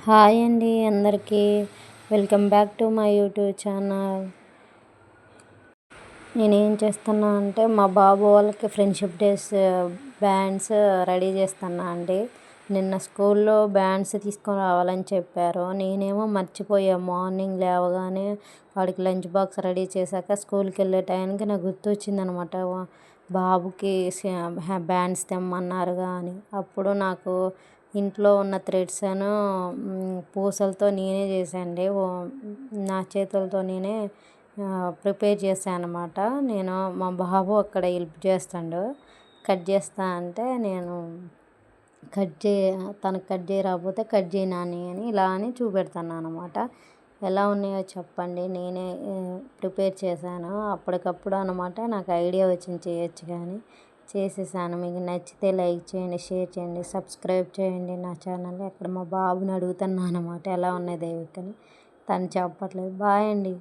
Hi అండి అందరికీ. Welcome back to my YouTube channel. నేనేం చేస్తున్నా అంటే మా బాబు వాళ్ళకి ఫ్రెండ్షిప్ డేస్ బ్యాండ్స్ రెడీ చేస్తున్నా అండి. నిన్న స్కూల్లో బ్యాండ్స్ తీసుకొని రావాలని చెప్పారు. నేనేమో మర్చిపోయా. మార్నింగ్ లేవగానే వాడికి లంచ్ బాక్స్ రెడీ చేశాక స్కూల్కి వెళ్ళే టైంకి నాకు గుర్తొచ్చిందనమాట. బాబుకి బ్యాండ్స్ తెమ్మన్నారుగా అని. అప్పుడు నాకు ఇంట్లో ఉన్న థ్రెడ్స్ పూసలతో నేనే చేశానండి. నా చేతులతో నేనే ప్రిపేర్ చేశాను అనమాట. మా బాబు అక్కడ హెల్ప్ చేస్తాడు. కట్ చేస్తా అంటే నేను తనకు కట్ చేయరాకపోతే కట్ చేయి నాని అని ఇలా అని చూపెడుతున్నాను అనమాట. ఎలా ఉన్నాయో చెప్పండి. నేనే ప్రిపేర్ చేశాను అప్పటికప్పుడు అనమాట. నాకు ఐడియా వచ్చింది చేయొచ్చు కానీ చేసేసాను. మీకు నచ్చితే లైక్ చేయండి, షేర్ చేయండి, సబ్స్క్రైబ్ చేయండి నా ఛానల్. అక్కడ మా బాబుని అడుగుతున్నాను అనమాట ఎలా ఉన్నాయి దేవికని. తను చెప్పట్లేదు. బాయ్ అండి.